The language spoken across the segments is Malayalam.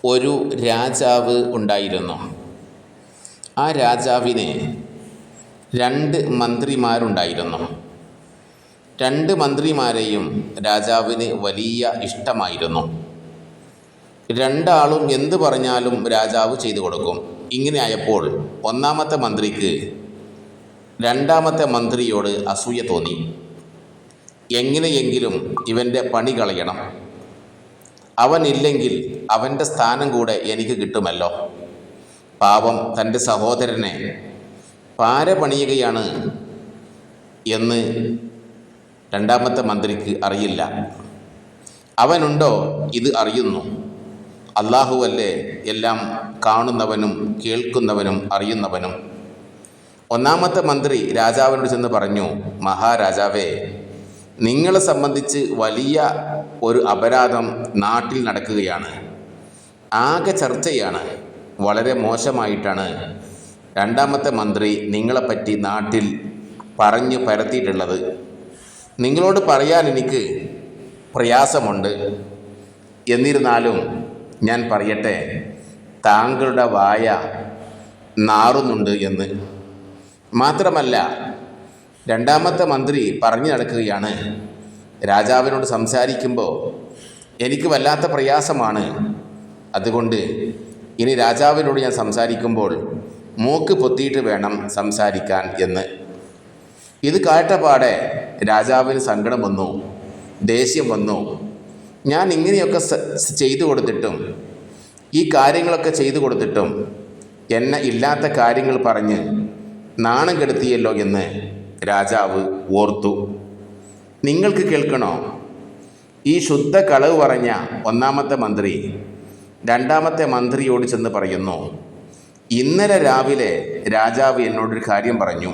ഒരു രാജാവ് ഉണ്ടായിരുന്നു. ആ രാജാവിന് 2 മന്ത്രിമാരുണ്ടായിരുന്നു. 2 മന്ത്രിമാരെയും രാജാവിന് വലിയ ഇഷ്ടമായിരുന്നു. രണ്ടാളും എന്ത് പറഞ്ഞാലും രാജാവ് ചെയ്തു കൊടുക്കും. ഇങ്ങനെ ആയപ്പോൾ ഒന്നാമത്തെ മന്ത്രിക്ക് രണ്ടാമത്തെ മന്ത്രിയോട് അസൂയ തോന്നി. എങ്ങനെയെങ്കിലും ഇവൻ്റെ പണി കളയണം, അവനില്ലെങ്കിൽ അവൻ്റെ സ്ഥാനം കൂടെ എനിക്ക് കിട്ടുമല്ലോ. പാവം തൻ്റെ സഹോദരനെ പാര പണിയുകയാണ് എന്ന് രണ്ടാമത്തെ മന്ത്രിക്ക് അറിയില്ല. അവനുണ്ടോ ഇത് അറിയുന്നു? അല്ലാഹുവല്ലേ എല്ലാം കാണുന്നവനും കേൾക്കുന്നവനും അറിയുന്നവനും. ഒന്നാമത്തെ മന്ത്രി രാജാവിനോട് ചെന്ന് പറഞ്ഞു, മഹാരാജാവേ, നിങ്ങളെ സംബന്ധിച്ച് വലിയ ഒരു അപരാധം നാട്ടിൽ നടക്കുകയാണ്. ആകെ ചർച്ചയാണ്. വളരെ മോശമായിട്ടാണ് രണ്ടാമത്തെ മന്ത്രി നിങ്ങളെപ്പറ്റി നാട്ടിൽ പറഞ്ഞു പരത്തിയിട്ടുള്ളത്. നിങ്ങളോട് പറയാൻ എനിക്ക് പ്രയാസമുണ്ട്. എന്നിരുന്നാലും ഞാൻ പറയട്ടെ, താങ്കളുടെ വായ നാറുന്നുണ്ട് എന്ന്. മാത്രമല്ല, രണ്ടാമത്തെ മന്ത്രി പറഞ്ഞു നടക്കുകയാണ്, രാജാവിനോട് സംസാരിക്കുമ്പോൾ എനിക്ക് വല്ലാത്ത പ്രയാസമാണ്. അതുകൊണ്ട് ഇനി രാജാവിനോട് ഞാൻ സംസാരിക്കുമ്പോൾ മൂക്ക് പൊത്തിയിട്ട് വേണം സംസാരിക്കാൻ എന്ന്. ഇത് കേട്ടപാടെ രാജാവിന് സങ്കടം വന്നു, ദേഷ്യം വന്നു. ഞാൻ ഇങ്ങനെയൊക്കെ ചെയ്തു കൊടുത്തിട്ടും, ഈ കാര്യങ്ങളൊക്കെ ചെയ്തു കൊടുത്തിട്ടും എന്നെ ഇല്ലാത്ത കാര്യങ്ങൾ പറഞ്ഞ് നാണം കെടുത്തിയല്ലോ എന്ന് രാജാവ് ഓർത്തു. നിങ്ങൾക്ക് കേൾക്കണോ? ഈ ശുദ്ധ കളവ് പറഞ്ഞ ഒന്നാമത്തെ മന്ത്രി രണ്ടാമത്തെ മന്ത്രിയോട് ചെന്ന് പറയുന്നു, ഇന്നലെ രാവിലെ രാജാവ് എന്നോടൊരു കാര്യം പറഞ്ഞു.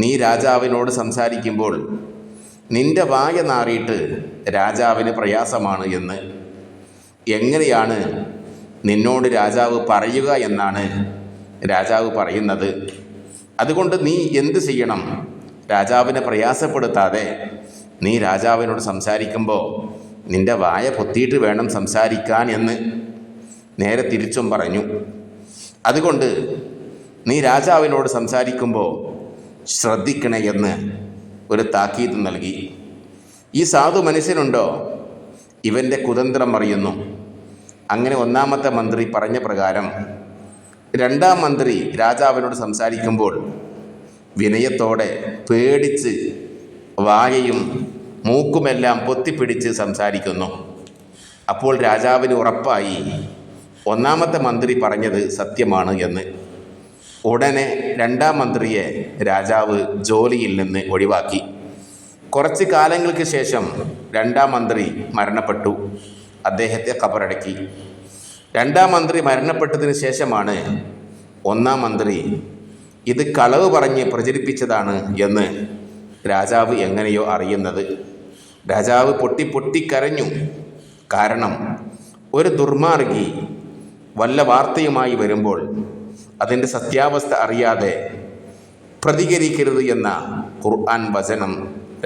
നീ രാജാവിനോട് സംസാരിക്കുമ്പോൾ നിന്റെ വായ നാറിയിട്ട് രാജാവിന് പ്രയാസമാണ് എന്ന്. എങ്ങനെയാണ് നിന്നോട് രാജാവ് പറയുക എന്നാണ് രാജാവ് പറയുന്നത്. അതുകൊണ്ട് നീ എന്ത് ചെയ്യണം? രാജാവിനെ പ്രയാസപ്പെടുത്താതെ നീ രാജാവിനോട് സംസാരിക്കുമ്പോൾ നിന്റെ വായ പൊത്തിയിട്ട് വേണം സംസാരിക്കാൻ എന്ന് നേരെ തിരിച്ചും പറഞ്ഞു. അതുകൊണ്ട് നീ രാജാവിനോട് സംസാരിക്കുമ്പോൾ ശ്രദ്ധിക്കണേ എന്ന് ഒരു താക്കീത് നൽകി. ഈ സാധു മനുഷ്യനുണ്ടോ? ഇവൻ്റെ കുതന്ത്രം അറിയുന്നു. അങ്ങനെ ഒന്നാമത്തെ മന്ത്രി പറഞ്ഞ പ്രകാരം രണ്ടാം മന്ത്രി രാജാവിനോട് സംസാരിക്കുമ്പോൾ വിനയത്തോടെ പേടിച്ച് വായയും മൂക്കുമെല്ലാം പൊത്തിപ്പിടിച്ച് സംസാരിക്കുന്നു. അപ്പോൾ രാജാവിന് ഉറപ്പായി ഒന്നാമത്തെ മന്ത്രി പറഞ്ഞത് സത്യമാണ് എന്ന്. ഉടനെ രണ്ടാം മന്ത്രിയെ രാജാവ് ജോലിയിൽ നിന്ന് ഒഴിവാക്കി. കുറച്ച് കാലങ്ങൾക്ക് ശേഷം രണ്ടാം മന്ത്രി മരണപ്പെട്ടു. അദ്ദേഹത്തെ ഖബറടക്കി. രണ്ടാം മന്ത്രി മരണപ്പെട്ടതിന് ശേഷമാണ് ഒന്നാം മന്ത്രി ഇത് കളവ് പറഞ്ഞ് പ്രചരിപ്പിച്ചതാണ് എന്ന് രാജാവ് എങ്ങനെയോ അറിയുന്നത്. രാജാവ് പൊട്ടിക്കരഞ്ഞു. കാരണം ഒരു ദുർമാർഗി വല്ല വാർത്തയുമായി വരുമ്പോൾ അതിൻ്റെ സത്യാവസ്ഥ അറിയാതെ പ്രതികരിക്കരുത് എന്ന ഖുർആൻ വചനം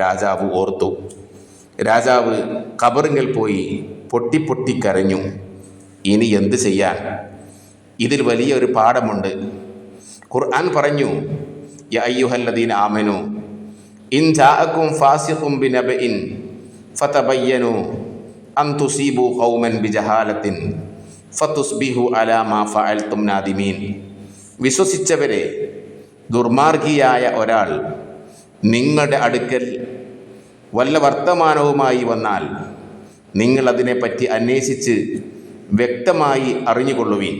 രാജാവ് ഓർത്തു. രാജാവ് ഖബറിങ്കൽ പോയി പൊട്ടിക്കരഞ്ഞു. ഇനി എന്ത് ചെയ്യാൻ? ഇതിൽ വലിയൊരു പാഠമുണ്ട്. ഖുർആൻ പറഞ്ഞു, യാ അയ്യുഹല്ലദീന ആമനു ഇൻ ജാഅകും ഫാസിഖും ബിനബഇൻ ഫതബയ്യനു അൻ തുസീബു ഖൗമൻ ബിജഹാലത്തിൻ ഫതുസ്ബിഹു അലാ മാ ഫഅൽതും നാദിമീൻ. വിശ്വസിച്ചവരെ, ദുർമാർഗിയായ ഒരാൾ നിങ്ങളുടെ അടുക്കൽ വല്ല വർത്തമാനവുമായി വന്നാൽ നിങ്ങൾ അതിനെപ്പറ്റി അന്വേഷിച്ച് വ്യക്തമായി അറിഞ്ഞുകൊള്ളുവിൻ.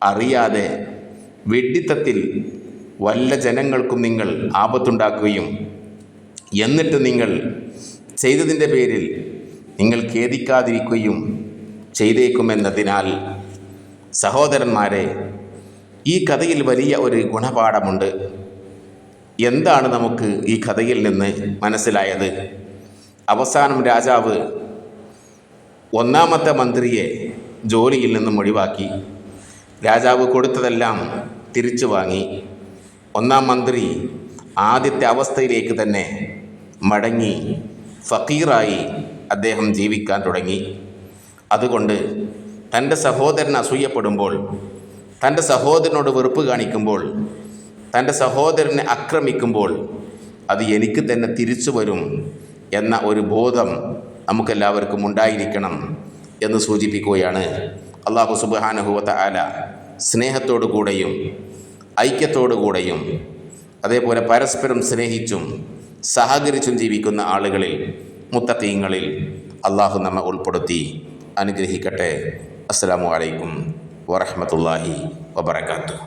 അറിയാതെ വിഡ്ഢിത്തത്തിൽ വല്ല ജനങ്ങൾക്കും നിങ്ങൾ ആപത്തുണ്ടാക്കുകയും എന്നിട്ട് നിങ്ങൾ ചെയ്തതിൻ്റെ പേരിൽ നിങ്ങൾ ഖേദിക്കാതിരിക്കുകയും ചെയ്തേക്കുമെന്നതിനാൽ. സഹോദരന്മാരെ, ഈ കഥയിൽ വലിയ ഒരു ഗുണപാഠമുണ്ട്. എന്താണ് നമുക്ക് ഈ കഥയിൽ നിന്ന് മനസ്സിലായത്? അവസാനം രാജാവ് ഒന്നാമത്തെ മന്ത്രിയെ ജോലിയിൽ നിന്നും ഒഴിവാക്കി. രാജാവ് കൊടുത്തതെല്ലാം തിരിച്ചു വാങ്ങി. ഒന്നാം മന്ത്രി ആദ്യത്തെ അവസ്ഥയിലേക്ക് തന്നെ മടങ്ങി ഫക്കീറായി അദ്ദേഹം ജീവിക്കാൻ തുടങ്ങി. അതുകൊണ്ട് തൻ്റെ സഹോദരൻ അസൂയപ്പെടുമ്പോൾ, തൻ്റെ സഹോദരനോട് വെറുപ്പ് കാണിക്കുമ്പോൾ, തൻ്റെ സഹോദരനെ ആക്രമിക്കുമ്പോൾ അത് എനിക്ക് തന്നെ തിരിച്ചു വരും എന്ന ഒരു ബോധം നമുക്കെല്ലാവർക്കും ഉണ്ടായിരിക്കണം എന്ന് സൂചിപ്പിക്കുകയാണ്. അല്ലാഹു സുബ്ഹാനഹു വ തആല സ്നേഹത്തോടു കൂടെയും ഐക്യത്തോടു കൂടെയും അതേപോലെ പരസ്പരം സ്നേഹിച്ചും സഹകരിച്ചും ജീവിക്കുന്ന ആളുകളിൽ, മുത്തഖീങ്ങളിൽ അല്ലാഹു നമ്മെ ഉൾപ്പെടുത്തി അനുഗ്രഹിക്കട്ടെ. അസ്സലാമു അലൈക്കും വറഹ്മത്തുള്ളാഹി വബറകാതുഹു.